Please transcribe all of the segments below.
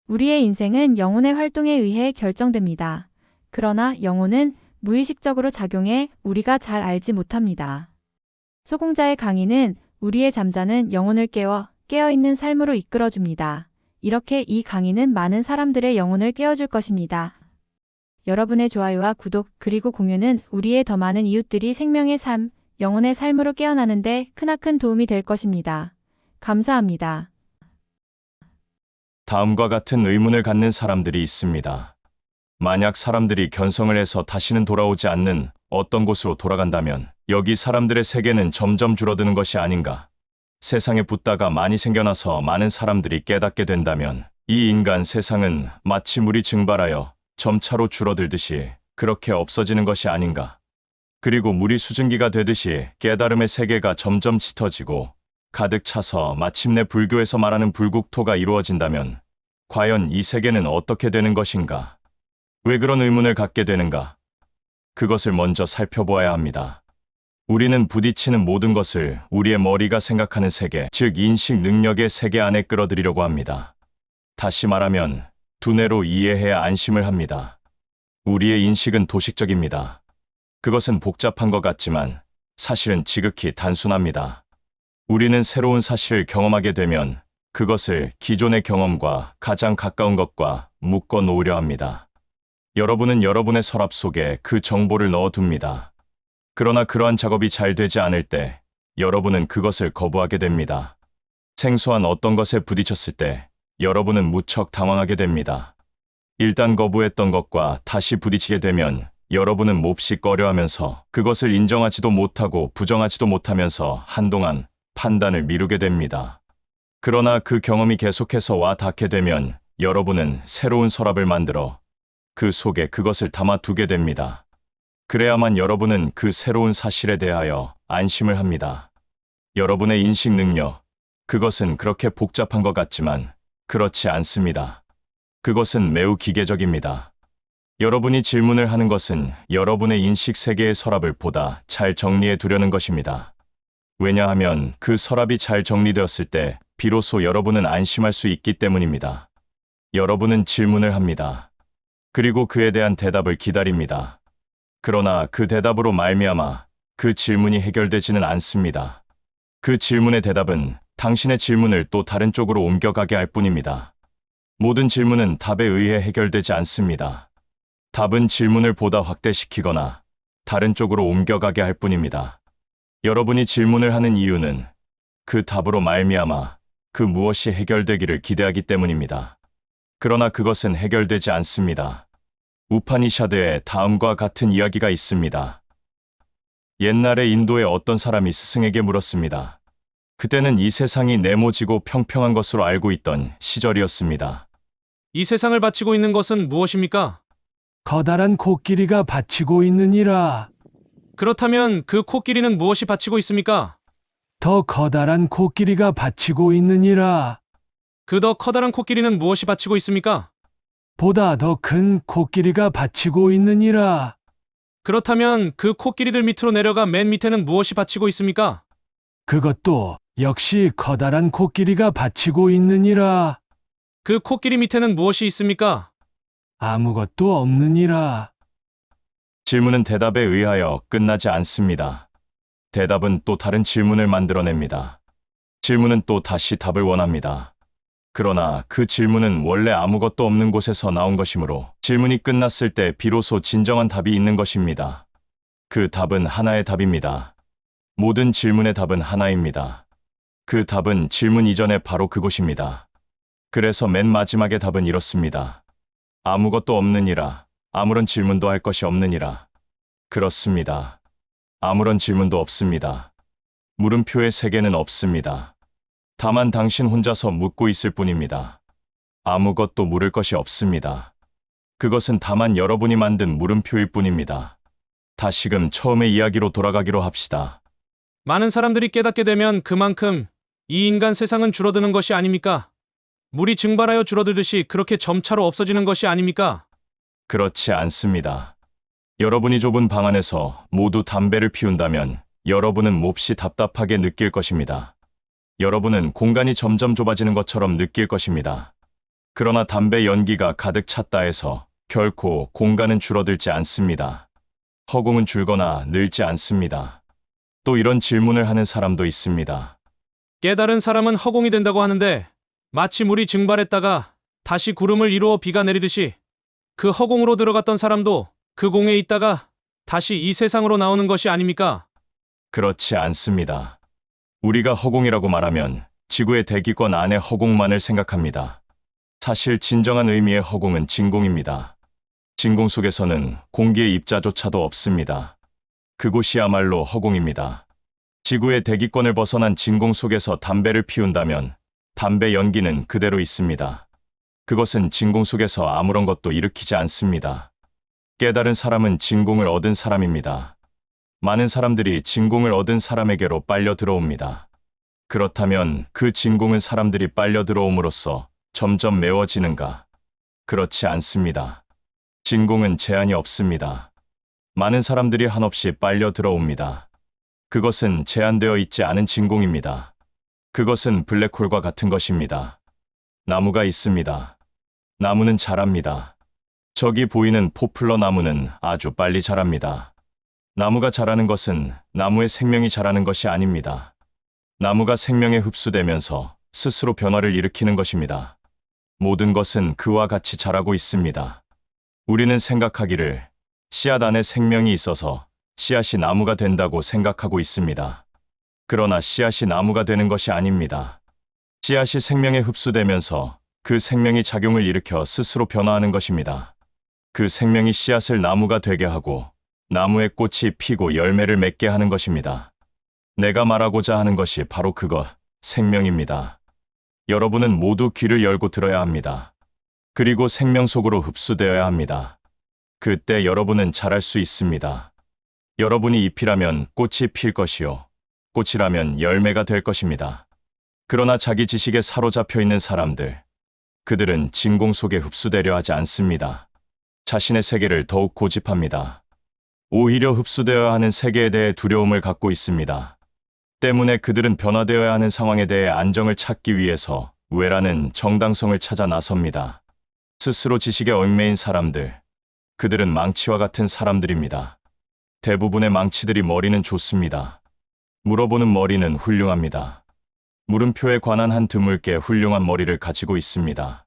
우리의 인생은 영혼의 활동에 의해 결정됩니다. 그러나 영혼은 무의식적으로 작용해 우리가 잘 알지 못합니다. 소공자의 강의는 우리의 잠자는 영혼을 깨어있는 삶으로 이끌어줍니다. 이렇게 이 강의는 많은 사람들의 영혼을 깨워줄 것입니다. 여러분의 좋아요와 구독 그리고 공유는 우리의 더 많은 이웃들이 생명의 삶, 영혼의 삶으로 깨어나는데 크나큰 도움이 될 것입니다. 감사합니다. 다음과 같은 의문을 갖는 사람들이 있습니다. 만약 사람들이 견성을 해서 다시는 돌아오지 않는 어떤 곳으로 돌아간다면 여기 사람들의 세계는 점점 줄어드는 것이 아닌가? 세상에 붓다가 많이 생겨나서 많은 사람들이 깨닫게 된다면 이 인간 세상은 마치 물이 증발하여 점차로 줄어들듯이 그렇게 없어지는 것이 아닌가? 그리고 물이 수증기가 되듯이 깨달음의 세계가 점점 짙어지고 가득 차서 마침내 불교에서 말하는 불국토가 이루어진다면 과연 이 세계는 어떻게 되는 것인가? 왜 그런 의문을 갖게 되는가? 그것을 먼저 살펴보아야 합니다. 우리는 부딪히는 모든 것을 우리의 머리가 생각하는 세계, 즉 인식 능력의 세계 안에 끌어들이려고 합니다. 다시 말하면 두뇌로 이해해야 안심을 합니다. 우리의 인식은 도식적입니다. 그것은 복잡한 것 같지만 사실은 지극히 단순합니다. 우리는 새로운 사실을 경험하게 되면 그것을 기존의 경험과 가장 가까운 것과 묶어 놓으려 합니다. 여러분은 여러분의 서랍 속에 그 정보를 넣어둡니다. 그러나 그러한 작업이 잘 되지 않을 때 여러분은 그것을 거부하게 됩니다. 생소한 어떤 것에 부딪혔을 때 여러분은 무척 당황하게 됩니다. 일단 거부했던 것과 다시 부딪히게 되면 여러분은 몹시 꺼려하면서 그것을 인정하지도 못하고 부정하지도 못하면서 한동안 판단을 미루게 됩니다. 그러나 그 경험이 계속해서 와 닿게 되면 여러분은 새로운 서랍을 만들어 그 속에 그것을 담아두게 됩니다. 그래야만 여러분은 그 새로운 사실에 대하여 안심을 합니다. 여러분의 인식 능력, 그것은 그렇게 복잡한 것 같지만 그렇지 않습니다. 그것은 매우 기계적입니다. 여러분이 질문을 하는 것은 여러분의 인식 세계의 서랍을 보다 잘 정리해 두려는 것입니다. 왜냐하면 그 서랍이 잘 정리되었을 때 비로소 여러분은 안심할 수 있기 때문입니다. 여러분은 질문을 합니다. 그리고 그에 대한 대답을 기다립니다. 그러나 그 대답으로 말미암아 그 질문이 해결되지는 않습니다. 그 질문의 대답은 당신의 질문을 또 다른 쪽으로 옮겨가게 할 뿐입니다. 모든 질문은 답에 의해 해결되지 않습니다. 답은 질문을 보다 확대시키거나 다른 쪽으로 옮겨가게 할 뿐입니다. 여러분이 질문을 하는 이유는 그 답으로 말미암아 그 무엇이 해결되기를 기대하기 때문입니다. 그러나 그것은 해결되지 않습니다. 우파니샤드에 다음과 같은 이야기가 있습니다. 옛날에 인도의 어떤 사람이 스승에게 물었습니다. 그때는 이 세상이 네모지고 평평한 것으로 알고 있던 시절이었습니다. 이 세상을 바치고 있는 것은 무엇입니까? 커다란 코끼리가 바치고 있느니라. 그렇다면 그 코끼리는 무엇이 바치고 있습니까? 더 커다란 코끼리가 바치고 있느니라. 그 더 커다란 코끼리는 무엇이 바치고 있습니까? 보다 더 큰 코끼리가 바치고 있느니라. 그렇다면 그 코끼리들 밑으로 내려가 맨 밑에는 무엇이 바치고 있습니까? 그것도 역시 커다란 코끼리가 바치고 있느니라. 그 코끼리 밑에는 무엇이 있습니까? 아무것도 없느니라. 질문은 대답에 의하여 끝나지 않습니다. 대답은 또 다른 질문을 만들어냅니다. 질문은 또 다시 답을 원합니다. 그러나 그 질문은 원래 아무것도 없는 곳에서 나온 것이므로 질문이 끝났을 때 비로소 진정한 답이 있는 것입니다. 그 답은 하나의 답입니다. 모든 질문의 답은 하나입니다. 그 답은 질문 이전에 바로 그곳입니다. 그래서 맨 마지막의 답은 이렇습니다. 아무것도 없느니라. 아무런 질문도 할 것이 없느니라. 그렇습니다. 아무런 질문도 없습니다. 물음표의 세계는 없습니다. 다만 당신 혼자서 묻고 있을 뿐입니다. 아무것도 물을 것이 없습니다. 그것은 다만 여러분이 만든 물음표일 뿐입니다. 다시금 처음의 이야기로 돌아가기로 합시다. 많은 사람들이 깨닫게 되면 그만큼 이 인간 세상은 줄어드는 것이 아닙니까? 물이 증발하여 줄어들듯이 그렇게 점차로 없어지는 것이 아닙니까? 그렇지 않습니다. 여러분이 좁은 방 안에서 모두 담배를 피운다면 여러분은 몹시 답답하게 느낄 것입니다. 여러분은 공간이 점점 좁아지는 것처럼 느낄 것입니다. 그러나 담배 연기가 가득 찼다 해서 결코 공간은 줄어들지 않습니다. 허공은 줄거나 늘지 않습니다. 또 이런 질문을 하는 사람도 있습니다. 깨달은 사람은 허공이 된다고 하는데 마치 물이 증발했다가 다시 구름을 이루어 비가 내리듯이 그 허공으로 들어갔던 사람도 그 공에 있다가 다시 이 세상으로 나오는 것이 아닙니까? 그렇지 않습니다. 우리가 허공이라고 말하면 지구의 대기권 안의 허공만을 생각합니다. 사실 진정한 의미의 허공은 진공입니다. 진공 속에서는 공기의 입자조차도 없습니다. 그곳이야말로 허공입니다. 지구의 대기권을 벗어난 진공 속에서 담배를 피운다면 담배 연기는 그대로 있습니다. 그것은 진공 속에서 아무런 것도 일으키지 않습니다. 깨달은 사람은 진공을 얻은 사람입니다. 많은 사람들이 진공을 얻은 사람에게로 빨려 들어옵니다. 그렇다면 그 진공은 사람들이 빨려 들어옴으로써 점점 메워지는가? 그렇지 않습니다. 진공은 제한이 없습니다. 많은 사람들이 한없이 빨려 들어옵니다. 그것은 제한되어 있지 않은 진공입니다. 그것은 블랙홀과 같은 것입니다. 나무가 있습니다. 나무는 자랍니다. 저기 보이는 포플러 나무는 아주 빨리 자랍니다. 나무가 자라는 것은 나무의 생명이 자라는 것이 아닙니다. 나무가 생명에 흡수되면서 스스로 변화를 일으키는 것입니다. 모든 것은 그와 같이 자라고 있습니다. 우리는 생각하기를 씨앗 안에 생명이 있어서 씨앗이 나무가 된다고 생각하고 있습니다. 그러나 씨앗이 나무가 되는 것이 아닙니다. 씨앗이 생명에 흡수되면서 그 생명이 작용을 일으켜 스스로 변화하는 것입니다. 그 생명이 씨앗을 나무가 되게 하고 나무에 꽃이 피고 열매를 맺게 하는 것입니다. 내가 말하고자 하는 것이 바로 그것, 생명입니다. 여러분은 모두 귀를 열고 들어야 합니다. 그리고 생명 속으로 흡수되어야 합니다. 그때 여러분은 자랄 수 있습니다. 여러분이 잎이라면 꽃이 필 것이요, 꽃이라면 열매가 될 것입니다. 그러나 자기 지식에 사로잡혀 있는 사람들, 그들은 진공 속에 흡수되려 하지 않습니다. 자신의 세계를 더욱 고집합니다. 오히려 흡수되어야 하는 세계에 대해 두려움을 갖고 있습니다. 때문에 그들은 변화되어야 하는 상황에 대해 안정을 찾기 위해서 외라는 정당성을 찾아 나섭니다. 스스로 지식에 얽매인 사람들, 그들은 망치와 같은 사람들입니다. 대부분의 망치들이 머리는 좋습니다. 물어보는 머리는 훌륭합니다. 물음표에 관한 한 드물게 훌륭한 머리를 가지고 있습니다.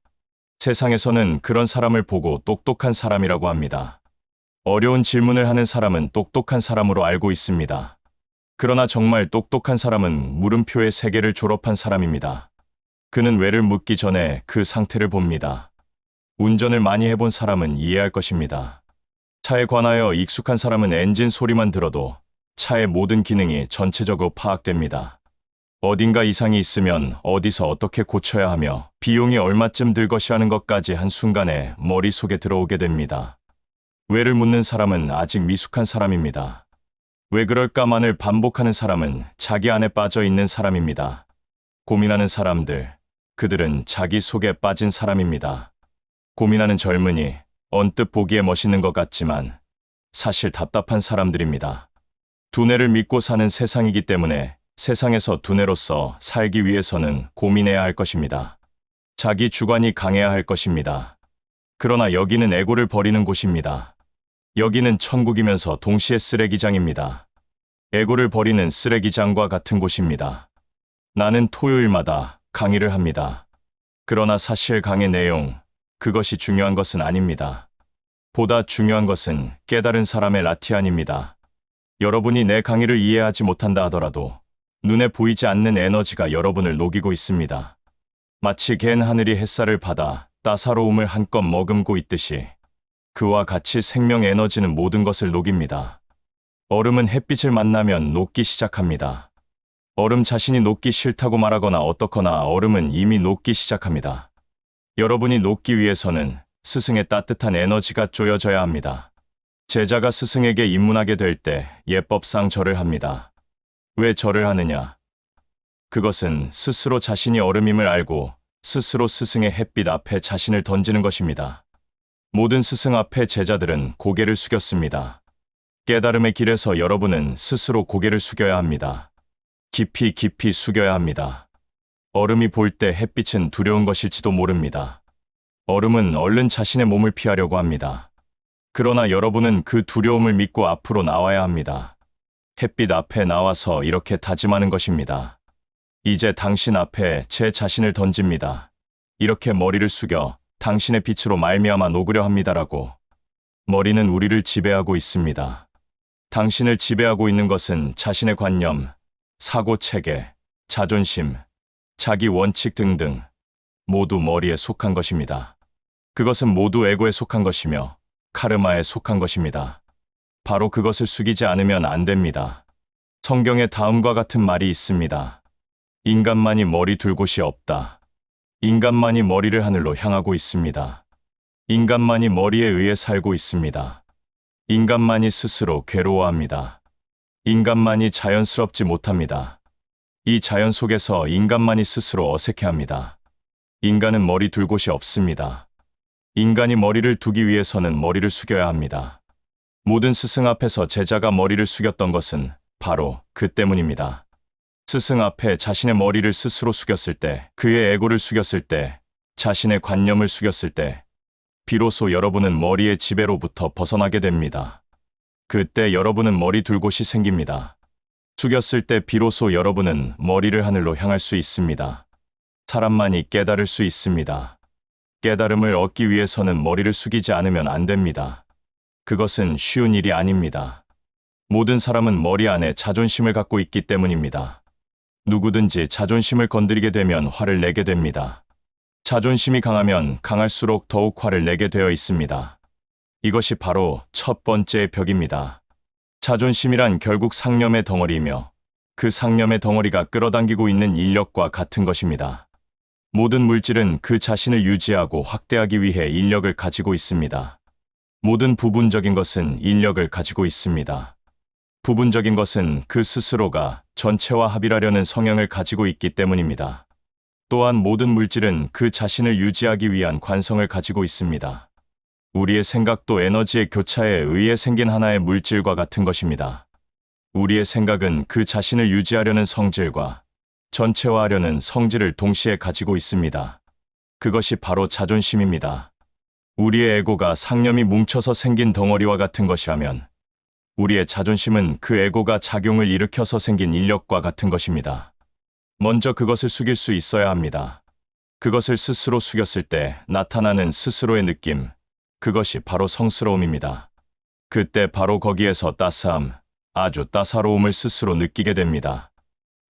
세상에서는 그런 사람을 보고 똑똑한 사람이라고 합니다. 어려운 질문을 하는 사람은 똑똑한 사람으로 알고 있습니다. 그러나 정말 똑똑한 사람은 물음표의 세계를 졸업한 사람입니다. 그는 왜를 묻기 전에 그 상태를 봅니다. 운전을 많이 해본 사람은 이해할 것입니다. 차에 관하여 익숙한 사람은 엔진 소리만 들어도 차의 모든 기능이 전체적으로 파악됩니다. 어딘가 이상이 있으면 어디서 어떻게 고쳐야 하며 비용이 얼마쯤 들 것이라는 것까지 한순간에 머릿속에 들어오게 됩니다. 왜를 묻는 사람은 아직 미숙한 사람입니다. 왜 그럴까만을 반복하는 사람은 자기 안에 빠져 있는 사람입니다. 고민하는 사람들, 그들은 자기 속에 빠진 사람입니다. 고민하는 젊은이, 언뜻 보기에 멋있는 것 같지만 사실 답답한 사람들입니다. 두뇌를 믿고 사는 세상이기 때문에 세상에서 두뇌로서 살기 위해서는 고민해야 할 것입니다. 자기 주관이 강해야 할 것입니다. 그러나 여기는 에고를 버리는 곳입니다. 여기는 천국이면서 동시에 쓰레기장입니다. 에고를 버리는 쓰레기장과 같은 곳입니다. 나는 토요일마다 강의를 합니다. 그러나 사실 강의 내용, 그것이 중요한 것은 아닙니다. 보다 중요한 것은 깨달은 사람의 라티안입니다. 여러분이 내 강의를 이해하지 못한다 하더라도 눈에 보이지 않는 에너지가 여러분을 녹이고 있습니다. 마치 갠 하늘이 햇살을 받아 따사로움을 한껏 머금고 있듯이 그와 같이 생명 에너지는 모든 것을 녹입니다. 얼음은 햇빛을 만나면 녹기 시작합니다. 얼음 자신이 녹기 싫다고 말하거나 어떻거나 얼음은 이미 녹기 시작합니다. 여러분이 녹기 위해서는 스승의 따뜻한 에너지가 쪼여져야 합니다. 제자가 스승에게 입문하게 될 때 예법상 절을 합니다. 왜 절을 하느냐? 그것은 스스로 자신이 얼음임을 알고 스스로 스승의 햇빛 앞에 자신을 던지는 것입니다. 모든 스승 앞에 제자들은 고개를 숙였습니다. 깨달음의 길에서 여러분은 스스로 고개를 숙여야 합니다. 깊이 깊이 숙여야 합니다. 얼음이 볼 때 햇빛은 두려운 것일지도 모릅니다. 얼음은 얼른 자신의 몸을 피하려고 합니다. 그러나 여러분은 그 두려움을 믿고 앞으로 나와야 합니다. 햇빛 앞에 나와서 이렇게 다짐하는 것입니다. 이제 당신 앞에 제 자신을 던집니다. 이렇게 머리를 숙여 당신의 빛으로 말미암아 녹으려 합니다라고. 머리는 우리를 지배하고 있습니다. 당신을 지배하고 있는 것은 자신의 관념, 사고 체계, 자존심, 자기 원칙 등등 모두 머리에 속한 것입니다. 그것은 모두 에고에 속한 것이며 카르마에 속한 것입니다. 바로 그것을 숙이지 않으면 안 됩니다. 성경에 다음과 같은 말이 있습니다. 인간만이 머리 둘 곳이 없다. 인간만이 머리를 하늘로 향하고 있습니다. 인간만이 머리에 의해 살고 있습니다. 인간만이 스스로 괴로워합니다. 인간만이 자연스럽지 못합니다. 이 자연 속에서 인간만이 스스로 어색해합니다. 인간은 머리 둘 곳이 없습니다. 인간이 머리를 두기 위해서는 머리를 숙여야 합니다. 모든 스승 앞에서 제자가 머리를 숙였던 것은 바로 그 때문입니다. 스승 앞에 자신의 머리를 스스로 숙였을 때, 그의 에고를 숙였을 때, 자신의 관념을 숙였을 때, 비로소 여러분은 머리의 지배로부터 벗어나게 됩니다. 그때 여러분은 머리 둘 곳이 생깁니다. 숙였을 때 비로소 여러분은 머리를 하늘로 향할 수 있습니다. 사람만이 깨달을 수 있습니다. 깨달음을 얻기 위해서는 머리를 숙이지 않으면 안 됩니다. 그것은 쉬운 일이 아닙니다. 모든 사람은 머리 안에 자존심을 갖고 있기 때문입니다. 누구든지 자존심을 건드리게 되면 화를 내게 됩니다. 자존심이 강하면 강할수록 더욱 화를 내게 되어 있습니다. 이것이 바로 첫 번째 벽입니다. 자존심이란 결국 상념의 덩어리이며 그 상념의 덩어리가 끌어당기고 있는 인력과 같은 것입니다. 모든 물질은 그 자신을 유지하고 확대하기 위해 인력을 가지고 있습니다. 모든 부분적인 것은 인력을 가지고 있습니다. 부분적인 것은 그 스스로가 전체와 합일하려는 성향을 가지고 있기 때문입니다. 또한 모든 물질은 그 자신을 유지하기 위한 관성을 가지고 있습니다. 우리의 생각도 에너지의 교차에 의해 생긴 하나의 물질과 같은 것입니다. 우리의 생각은 그 자신을 유지하려는 성질과 전체화하려는 성질을 동시에 가지고 있습니다. 그것이 바로 자존심입니다. 우리의 에고가 상념이 뭉쳐서 생긴 덩어리와 같은 것이라면 우리의 자존심은 그 에고가 작용을 일으켜서 생긴 인력과 같은 것입니다. 먼저 그것을 숙일 수 있어야 합니다. 그것을 스스로 숙였을 때 나타나는 스스로의 느낌, 그것이 바로 성스러움입니다. 그때 바로 거기에서 따스함, 아주 따사로움을 스스로 느끼게 됩니다.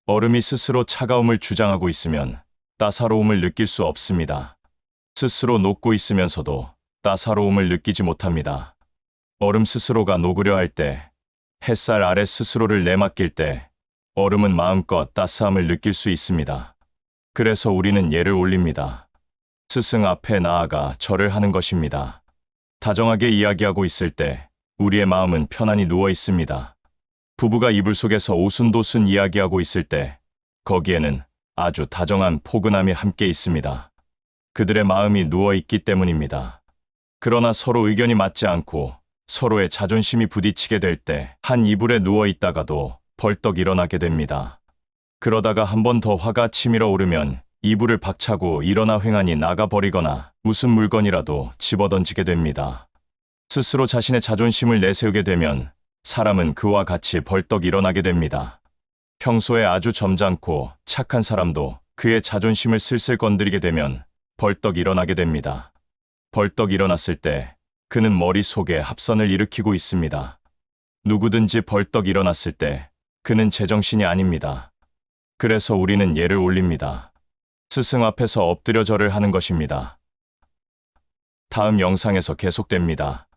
얼음이 스스로 차가움을 주장하고 있으면 따사로움을 느낄 수 없습니다. 스스로 녹고 있으면서도 따사로움을 느끼지 못합니다. 얼음 스스로가 녹으려 할 때, 햇살 아래 스스로를 내맡길 때, 얼음은 마음껏 따스함을 느낄 수 있습니다. 그래서 우리는 예를 올립니다. 스승 앞에 나아가 절을 하는 것입니다. 다정하게 이야기하고 있을 때 우리의 마음은 편안히 누워 있습니다. 부부가 이불 속에서 오순도순 이야기하고 있을 때 거기에는 아주 다정한 포근함이 함께 있습니다. 그들의 마음이 누워 있기 때문입니다. 그러나 서로 의견이 맞지 않고 서로의 자존심이 부딪히게 될 때 한 이불에 누워 있다가도 벌떡 일어나게 됩니다. 그러다가 한 번 더 화가 치밀어 오르면 이불을 박차고 일어나 횡하니 나가버리거나 무슨 물건이라도 집어던지게 됩니다. 스스로 자신의 자존심을 내세우게 되면 사람은 그와 같이 벌떡 일어나게 됩니다. 평소에 아주 점잖고 착한 사람도 그의 자존심을 슬슬 건드리게 되면 벌떡 일어나게 됩니다. 벌떡 일어났을 때 그는 머릿속에 합선을 일으키고 있습니다. 누구든지 벌떡 일어났을 때 그는 제정신이 아닙니다. 그래서 우리는 예를 올립니다. 스승 앞에서 엎드려 절을 하는 것입니다. 다음 영상에서 계속됩니다.